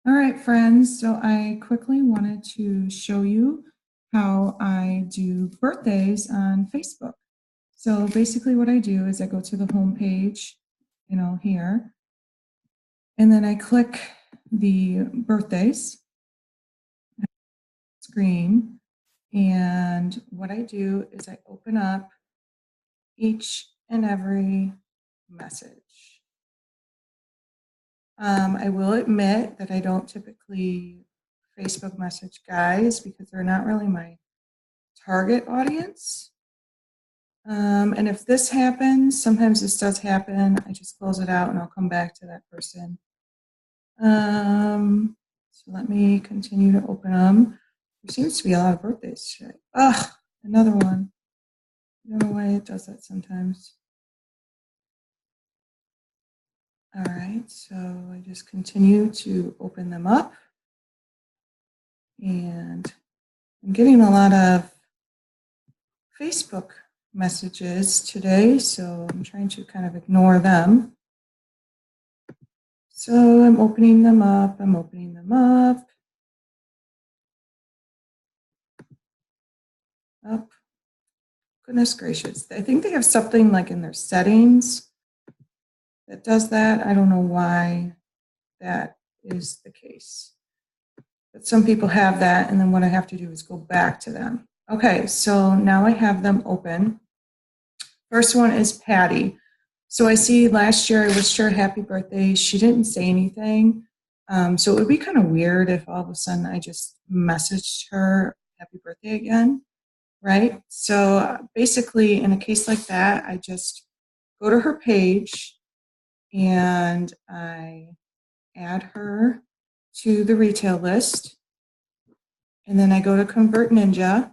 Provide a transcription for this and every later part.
All right, friends, so I quickly wanted to show you how I do birthdays on Facebook. So basically what I do is I go to the home page, here, and then I click the birthdays screen. And what I do is I open up each and every message. I will admit that I don't typically Facebook message guys because they're not really my target audience. And if this happens, sometimes this does happen, I just close it out and I'll come back to that person. So let me continue to open them. There seems to be a lot of birthdays today. Ugh, another one. I don't know why it does that sometimes. All right, so I just continue to open them up. And I'm getting a lot of Facebook messages today, so I'm trying to kind of ignore them. So I'm opening them up, Oh, goodness gracious. I think they have something like in their settings that does that. I don't know why that is the case. But some people have that, and then what I have to do is go back to them. Okay, so now I have them open. First one is Patty. So I see last year I wished her a happy birthday. She didn't say anything. So it would be kind of weird if all of a sudden I just messaged her happy birthday again, right? So basically, in a case like that, I just go to her page and I add her to the retail list. And then I go to Convert Ninja.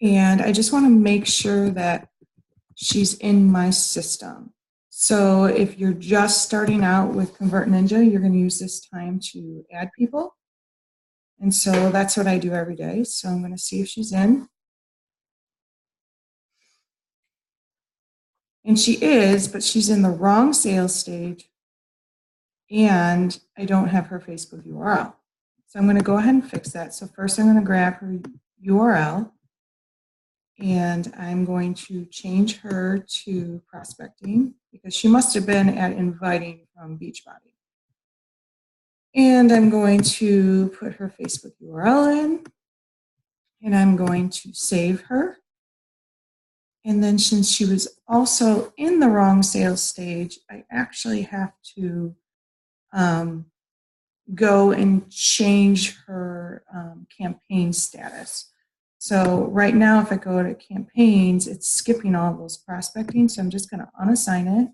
And I just want to make sure that she's in my system. So if you're just starting out with Convert Ninja, you're going to use this time to add people. And so that's what I do every day. So I'm going to see if she's in. And she is, but she's in the wrong sales stage. And I don't have her Facebook URL. So I'm going to go ahead and fix that. So first I'm going to grab her URL. And I'm going to change her to prospecting because she must have been at inviting from Beachbody. And I'm going to put her Facebook URL in, and I'm going to save her. And then since she was also in the wrong sales stage, I actually have to go and change her campaign status. So right now, if I go to campaigns, it's skipping all those prospecting. So I'm just going to unassign it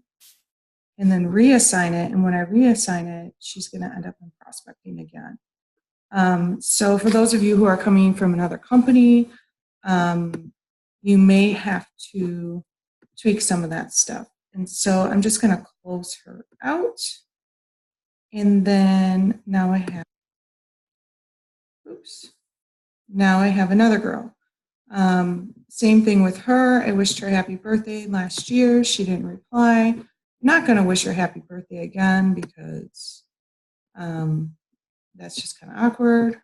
and then reassign it. And when I reassign it, she's going to end up in prospecting again. So for those of you who are coming from another company, you may have to tweak some of that stuff. And so I'm just going to close her out. And then now I have, now I have another girl. Same thing with her. I wished her happy birthday last year. She didn't reply. I'm not going to wish her happy birthday again because that's just kind of awkward.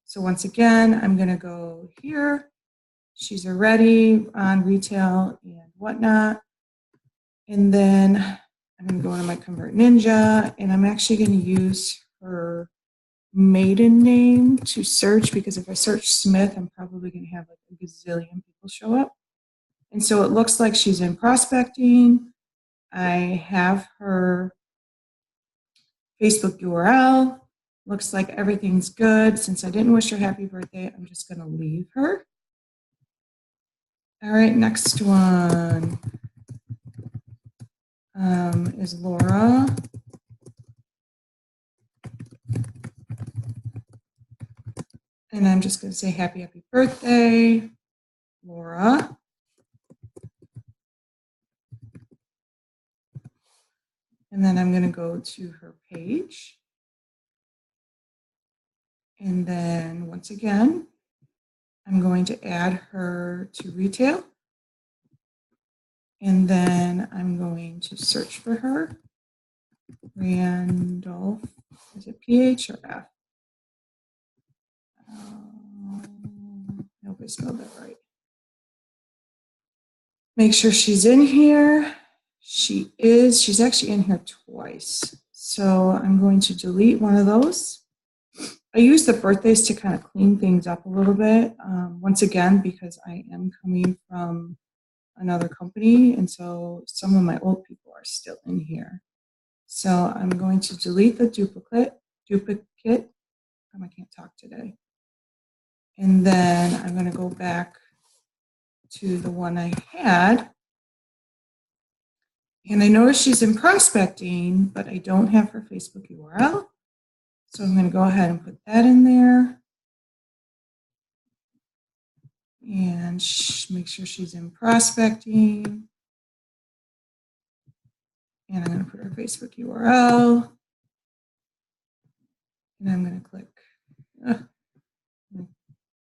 So once again, I'm going to go here. She's already on retail and whatnot. And then I'm going to go into my Convert Ninja, and I'm actually going to use her maiden name to search because if I search Smith, I'm probably going to have like a gazillion people show up. And so it looks like she's in prospecting. I have her Facebook URL. Looks like everything's good. Since I didn't wish her happy birthday, I'm just going to leave her. All right, next one is Laura. And I'm just going to say happy birthday, Laura. And then I'm going to go to her page. And then once again, I'm going to add her to retail. And then I'm going to search for her. Randolph, is it PH or F? I hope I spelled that right. Make sure she's in here. She is. She's actually in here twice. So I'm going to delete one of those. I use the birthdays to kind of clean things up a little bit. Once again, because I am coming from another company, and so some of my old people are still in here. So I'm going to delete the duplicate. I can't talk today. And then I'm going to go back to the one I had. And I notice she's in prospecting, but I don't have her Facebook URL. So I'm going to go ahead and put that in there. And make sure she's in prospecting. And I'm going to put her Facebook URL. And I'm going to click.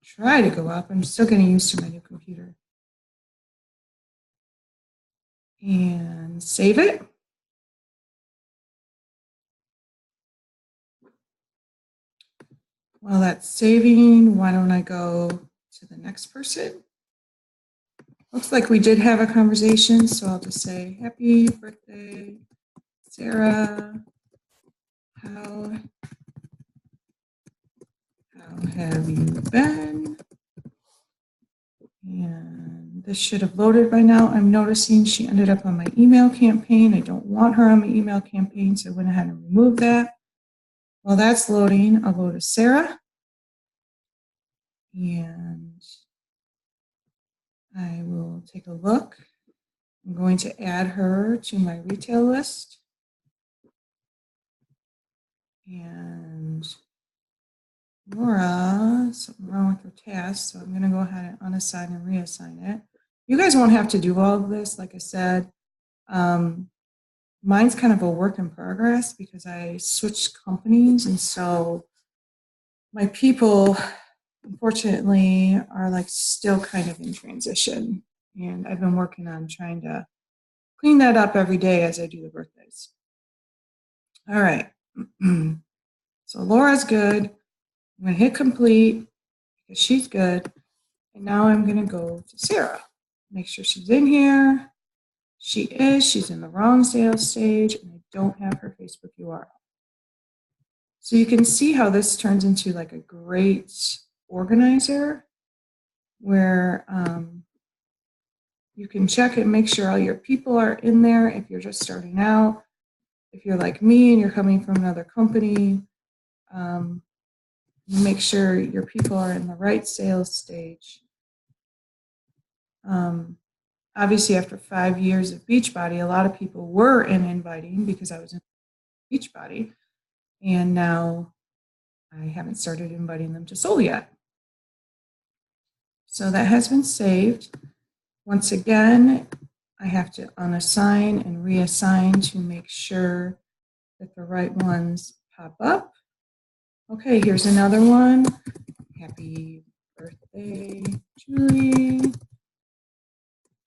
Try to go up. I'm still getting used to my new computer. And save it. While that's saving, why don't I go to the next person? Looks like we did have a conversation, so I'll just say, happy birthday, Sarah. How have you been? And this should have loaded by now. I'm noticing she ended up on my email campaign. I don't want her on my email campaign, so I went ahead and removed that. While that's loading, I'll go to Sarah. And I will take a look. I'm going to add her to my retail list. And Laura, something wrong with her task, so I'm going to go ahead and unassign and reassign it. You guys won't have to do all of this, like I said. Mine's kind of a work in progress because I switched companies, and so my people, unfortunately, are like still kind of in transition. And I've been working on trying to clean that up every day as I do the birthdays. All right. So Laura's good. I'm going to hit complete because she's good. And now I'm going to go to Sarah. Make sure she's in here. She is. She's in the wrong sales stage, and I don't have her Facebook URL. So you can see how this turns into like a great organizer where you can check and make sure all your people are in there if you're just starting out. If you're like me and you're coming from another company, make sure your people are in the right sales stage. Obviously, after 5 years of Beachbody, a lot of people were in inviting because I was in Beachbody, and now I haven't started inviting them to Soul yet. So that has been saved. Once again, I have to unassign and reassign to make sure that the right ones pop up. Okay, here's another one. Happy birthday, Julie.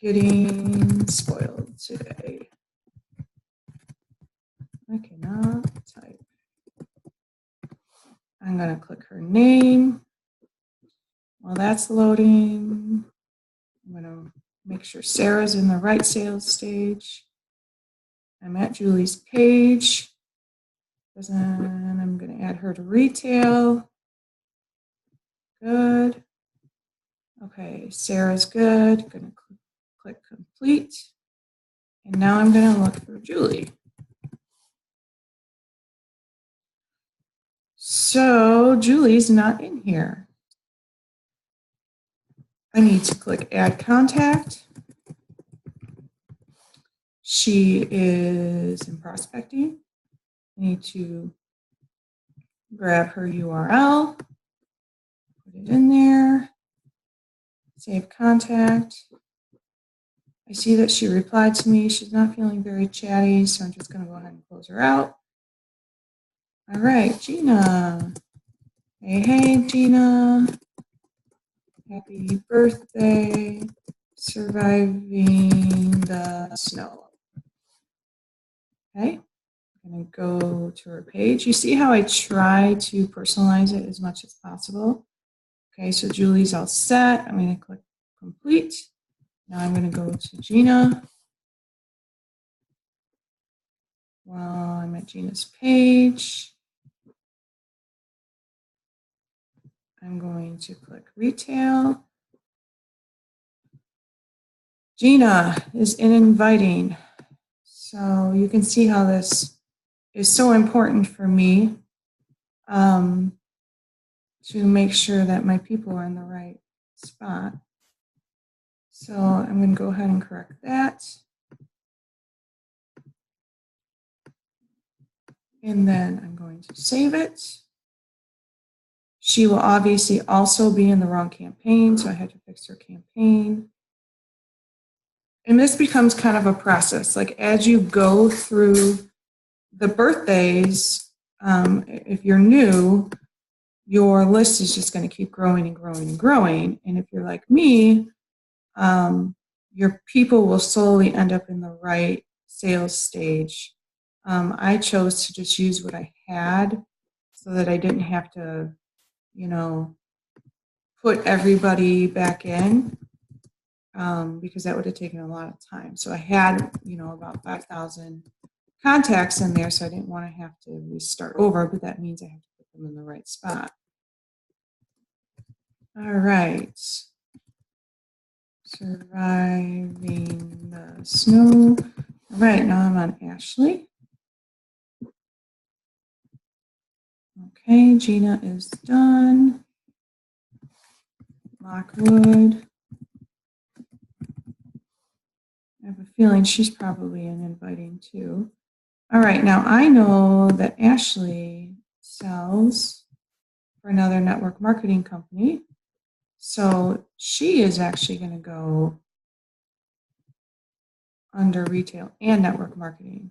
Getting spoiled today. I cannot type. I'm going to click her name. While that's loading, I'm going to make sure Sarah's in the right sales stage. I'm at Julie's page. And I'm going to add her to retail. Good. Okay, Sarah's good. Going to click complete. And now I'm going to look for Julie. So Julie's not in here. I need to click add contact. She is in prospecting. I need to grab her URL, put it in there, save contact. I see that she replied to me. She's not feeling very chatty, so I'm just going to go ahead and close her out. All right, Gina. Hey, Gina. Happy birthday. Surviving the snow. Okay, I'm going to go to her page. You see how I try to personalize it as much as possible? Okay, so Julie's all set. I'm going to click complete. Now I'm going to go to Gina. While I'm at Gina's page, I'm going to click retail. Gina is in inviting. So you can see how this is so important for me to make sure that my people are in the right spot. So I'm going to go ahead and correct that. And then I'm going to save it. She will obviously also be in the wrong campaign, so I had to fix her campaign. And this becomes kind of a process. Like as you go through the birthdays, if you're new, your list is just going to keep growing and growing and growing. And if you're like me, your people will slowly end up in the right sales stage. I chose to just use what I had so that I didn't have to, put everybody back in because that would have taken a lot of time. So I had, about 5,000 contacts in there, so I didn't want to have to restart over, but that means I have to put them in the right spot. All right. Surviving the snow. All right, now I'm on Ashley. Okay, Gina is done. Lockwood. I have a feeling she's probably in inviting too. All right, now I know that Ashley sells for another network marketing company. So she is actually going to go under retail and network marketing.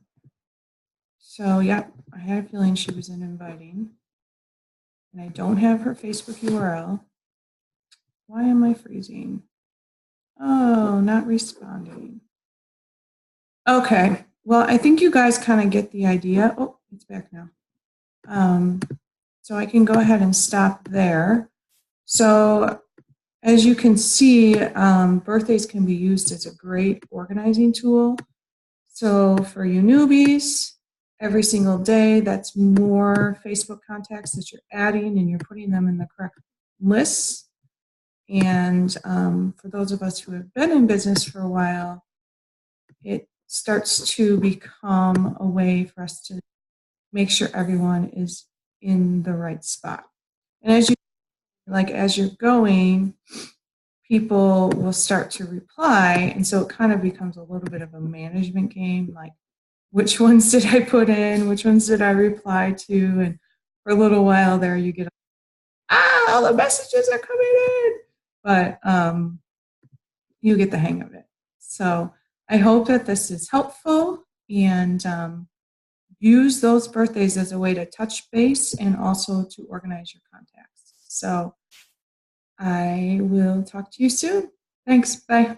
So, yep, I had a feeling she was in inviting. And I don't have her Facebook URL. Why am I freezing? Oh, not responding. Okay, well, I think you guys kind of get the idea. Oh, it's back now. So I can go ahead and stop there. So as you can see, birthdays can be used as a great organizing tool. So for you newbies, every single day, that's more Facebook contacts that you're adding and you're putting them in the correct lists. And for those of us who have been in business for a while, it starts to become a way for us to make sure everyone is in the right spot. And as you're going, people will start to reply, and so it kind of becomes a little bit of a management game, like which ones did I put in, which ones did I reply to, and for a little while there you get, all the messages are coming in, but you get the hang of it. So I hope that this is helpful, and use those birthdays as a way to touch base and also to organize your contacts. So I will talk to you soon. Thanks. Bye.